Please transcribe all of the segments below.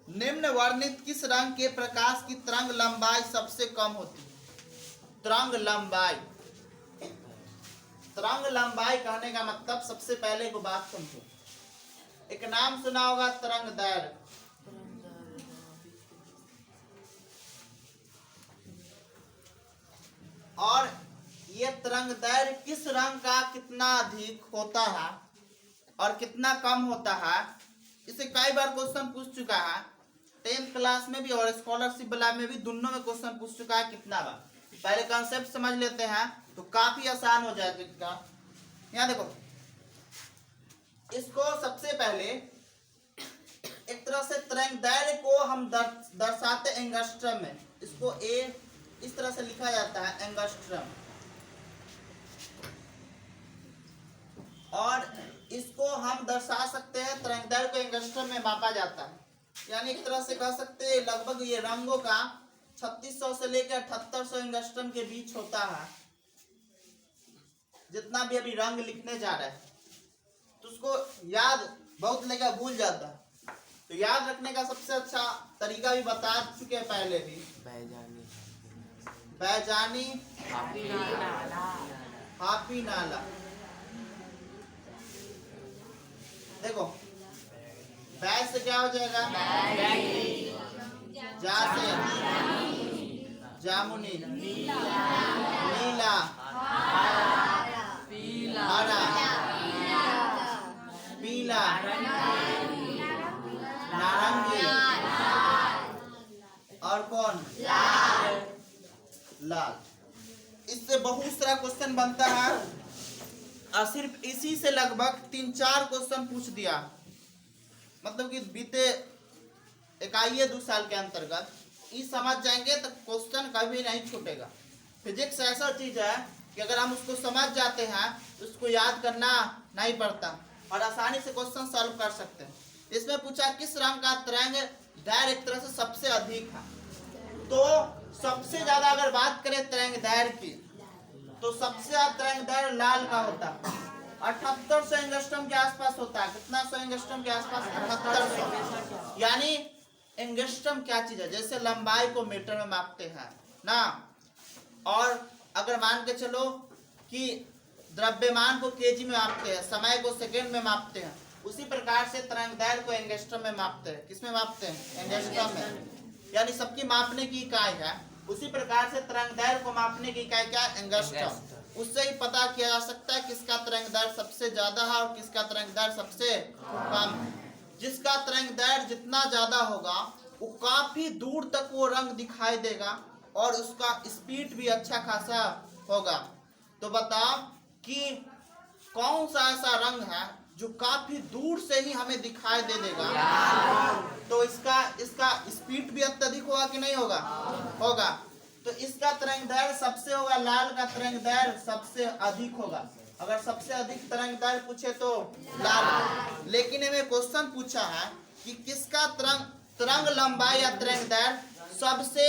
निम्न वर्णित किस रंग के प्रकाश की तरंग लंबाई सबसे कम होती है? तरंग लंबाई। तरंग लंबाई कहने का मतलब सबसे पहले को बात समझो। एक नाम सुना होगा तरंग दैर्घ्य। और ये तरंग दैर्घ्य किस रंग का कितना अधिक होता है और कितना कम होता है, इसे कई बार क्वेश्चन पूछ चुका है। 10th क्लास में भी और स्कॉलरशिप वाला में भी, दोनों में क्वेश्चन पूछ चुका है। कितना बार? पहले कॉन्सेप्ट समझ लेते हैं तो काफी आसान हो जाएगा इसका। यहाँ देखो, इसको सबसे पहले एक तरह से तरंग दैर्घ्य को हम दर्शाते एंगस्ट्रम में। इसको ए इस तरह से लिखा जाता है एंगस्ट्रम, और इसको हम दर्शा सकते हैं तरंग दैर्घ्य को एंगस्ट्रम में मापा जाता है। यानी एक तरह से कह सकते हैं लगभग ये रंगों का 3600 से लेकर 7800 एंगस्ट्रम के बीच होता है। जितना भी अभी रंग लिखने जा रहे हैं तो उसको याद बहुत लेकर भूल जाता है, तो याद रखने का सबसे अच्छा तरीका भी बता चुके हैं पहले भी। बैजानी हापी नाला। देखो, बै से क्या हो जाएगा? जा से जामुनी, नीला, हरा, पीला, नारंगी, और कौन? लाल। इससे बहुत सारा क्वेश्चन बनता है और सिर्फ इसी से लगभग 3-4 क्वेश्चन पूछ दिया। मतलब कि बीते 1-2 साल के अंतर्गत ये समझ जाएंगे तो क्वेश्चन कभी नहीं छूटेगा। फिजिक्स ऐसा चीज है कि अगर हम उसको समझ जाते हैं तो उसको याद करना नहीं पड़ता और आसानी से क्वेश्चन सॉल्व कर सकते हैं। इसमें पूछा किस रंग का तरंग दैर्घ्य एक तरह से सबसे अधिक है। तो सबसे ज्यादा अगर बात करें तरंग दैर्घ्य की, तो सबसे ज्यादा तरंग दैर्घ्य लाल का होता है। 7800 एंगस्ट्रम के आसपास होता है। कितना 100 एंगस्ट्रम के आसपास? 7800। यानी एंगस्ट्रम क्या चीज है? जैसे लंबाई को मीटर में मापते हैं ना, और अगर मान के चलो कि द्रव्यमान को केजी में मापते हैं, समय को सेकंड में मापते हैं, उसी प्रकार से तरंग दैर्घ्य को एंगस्ट्रम में मापते हैं। किस में मापते हैं? एंगस्ट्रम में। यानी सबकी मापने की इकाई है। उसी प्रकार से तरंग दैर्घ्य को मापने की इकाई क्या? एंगस्ट्रम। उससे ही पता किया जा सकता है किसका तरंग दैर्घ्य सबसे ज्यादा है और किसका तरंग दैर्घ्य सबसे कम है। जिसका तरंग दैर्घ्य जितना ज्यादा होगा वो काफी दूर तक वो रंग दिखाई देगा और उसका स्पीड भी अच्छा खासा होगा। तो बताओ कि कौन सा ऐसा रंग है जो काफी दूर से ही हमें दिखाई दे देगा? तो इसका स्पीड भी अत्यधिक होगा कि नहीं होगा? होगा। तो इसका तरंग दैर्घ्य सबसे होगा, लाल का तरंग दैर्घ्य सबसे अधिक होगा। अगर सबसे अधिक तरंग दैर्घ्य पूछे तो लाल। लेकिन हमें क्वेश्चन पूछा है कि किसका तरंग लंबाई या तरंग दैर्घ्य सबसे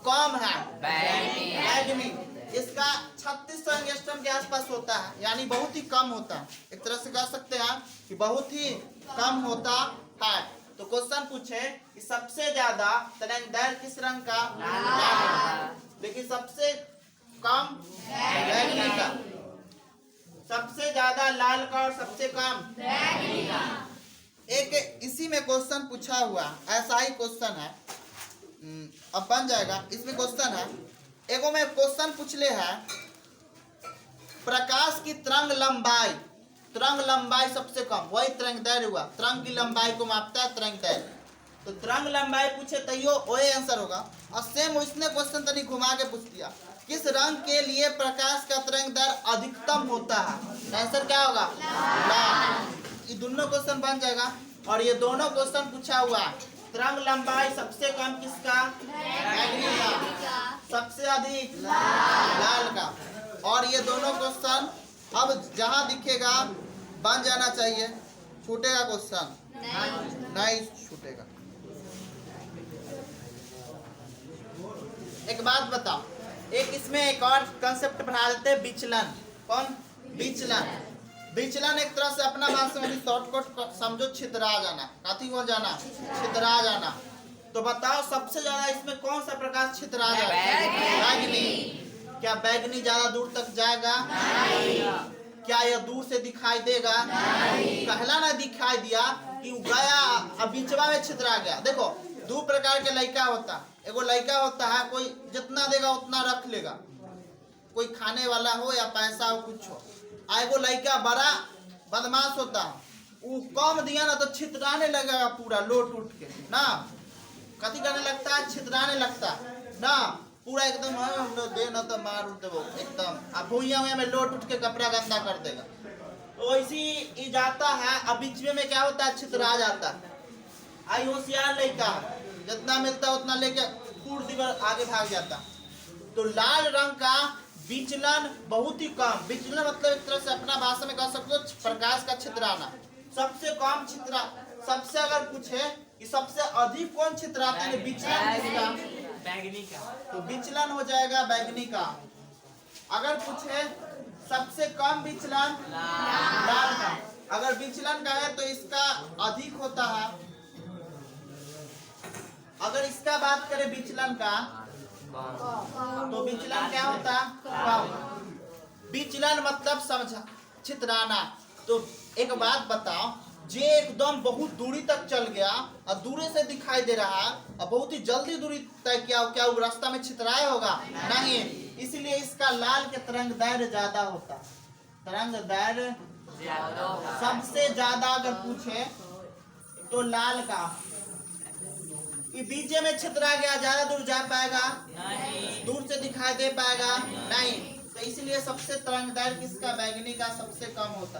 कम है? बैगनी। इसका 3600 एंगस्ट्रम के आसपास होता है, यानी बहुत ही कम होता है। एक तरह से कह सकते हैं कि बहुत ही कम होता है। तो क्वेश्चन पूछे कि सबसे ज्यादा तरंग दैर्घ्य किस रंग का? लेकिन सबसे कम बैगनी का, सबसे ज्यादा लाल का और सबसे कम बैगनी का। एक इसी में क्वेश्चन पूछा हुआ, ऐसा ही क्वेश्चन है, अब बन जाएगा। इसमें क्वेश्चन है, एगो में क्वेश्चन पूछ ले है प्रकाश की तरंग लंबाई सबसे कम, वही तरंग दैर्घ्य हुआ। तरंग की लंबाई को मापता है तरंग दैर्घ्य। तो तरंग लंबाई पूछे तैयो वही आंसर होगा। और सेम उसने क्वेश्चन तनी घुमा के पूछ दिया, किस रंग के लिए प्रकाश का तरंग दैर्घ्य अधिकतम होता है? आंसर क्या होगा? लाल। ये दोनों क्वेश्चन बन जाएगा। और ये दोनों क्वेश्चन पूछा हुआ है, तरंग लंबाई सबसे कम किसका? बैगनी का। सबसे अधिक लाल का। और ये दोनों क्वेश्चन अब जहां दिखेगा बन जाना चाहिए। छूटेगा क्वेश्चन? नहीं छूटेगा। एक बात बताओ, एक इसमें एक और कंसेप्ट बढ़ा देते हैं, विचलन। कौन? विचलन। विचलन एक तरह से अपना भाषा में शॉर्टकट समझो, छितरा जाना। काथी हो जाना? छितरा जाना। तो बताओ सबसे ज्यादा इसमें कौन सा प्रकाश छितरा जाएगा? बैगनी। क्या बैगनी ज्यादा दूर तक जाएगा? क्या यह दूर से दिखाई देगा? कहला ना दिखाई दिया कि गया अब बीचवा में छितरा गया। देखो दो प्रकार के लड़का होता है। एगो लड़का होता है कोई जितना देगा उतना रख लेगा, कोई खाने वाला हो या पैसा हो कुछ हो। एगो लड़का बड़ा बदमाश होता है, वो कम दिया ना तो छितराने लगेगा पूरा लोट उठ के ना। कथी करने लगता है? छितराने लगता ना पूरा एकदम दे ना तो मार उठ देवो एकदम। अब भूया में लोट उठ के कपड़ा गंदा कर देगा। तो ऐसी जाता है। अब बीच में क्या होता है? छितरा जाता है। आई होशियार लड़का जितना मिलता है उतना लेके पूर्ण दिवर आगे भाग जाता। तो लाल रंग का विचलन बहुत ही कम। विचलन मतलब एक तरह से अपना भाषा में कह सकते हो प्रकाश का छितराना। सबसे कम छितरा, सबसे अगर पूछे कि सबसे अधिक कौन छितराते हैं विचलन किसका? बैगनी का। तो विचलन हो जाएगा बैगनी का। अगर पूछे सबसे कम विचलन लाल का। अगर विचलन का है तो इसका अधिक होता है। अगर इसका बात करें विचलन का तो विचलन क्या होता? कम। विचलन मतलब समझा छितराना। तो एक बात बताओ, जे एकदम बहुत दूरी तक चल गया और दूरी से दिखाई दे रहा और बहुत ही जल्दी दूरी तय किया, क्या वो रास्ता में छितराया होगा? नहीं। इसीलिए इसका लाल के तरंग दैर्घ्य ज्यादा होता। तरंग दैर्घ्य सबसे ज्यादा अगर पूछे तो लाल का। ये बीच में छितरा गया, ज्यादा दूर जा पाएगा? नहीं। दूर से दिखाई दे पाएगा? नहीं। तो इसलिए सबसे तरंग दैर्घ्य किसका? बैगनी का सबसे कम होता।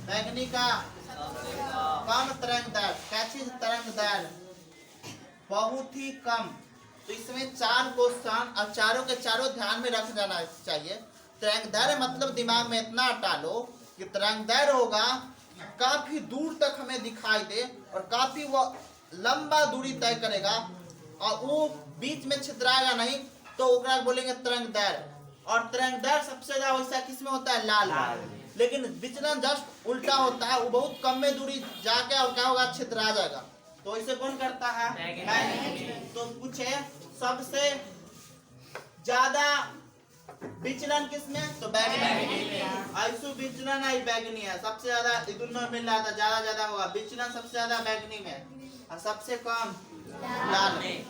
बैगनी का कम तरंग दैर्घ्य। क्या चीज? तरंग दैर्घ्य बहुत ही कम। तो इसमें 4 क्वेश्चन और चारों के चारों ध्यान में रख जाना चाहिए। तरंग दैर्घ्य मतलब दिमाग में इतना हटा लो कि तरंग दैर्घ्य होगा काफी दूर तक हमें दिखाई दे और काफी वो लंबा दूरी तय करेगा और वो बीच में छितराएगा नहीं, तो ओकरा बोलेंगे तरंग दैर्घ्य। और तरंग दैर्घ्य सबसे ज्यादा वैसा किस में होता है? लाल। लेकिन विचलन जस्ट उल्टा होता है, वो बहुत कम में दूरी जाके और क्या होगा? छितरा जाएगा। तो इसे कौन करता है? बैगनी। तो पूछे सबसे ज्यादा विचलन किसमें? तो बैगनी। ऐसु विचलन आई बैगनी है सबसे ज्यादा। दोनों मिल रहा था ज्यादा होगा। विचलन सबसे ज्यादा बैगनी में और सबसे कम लाल में।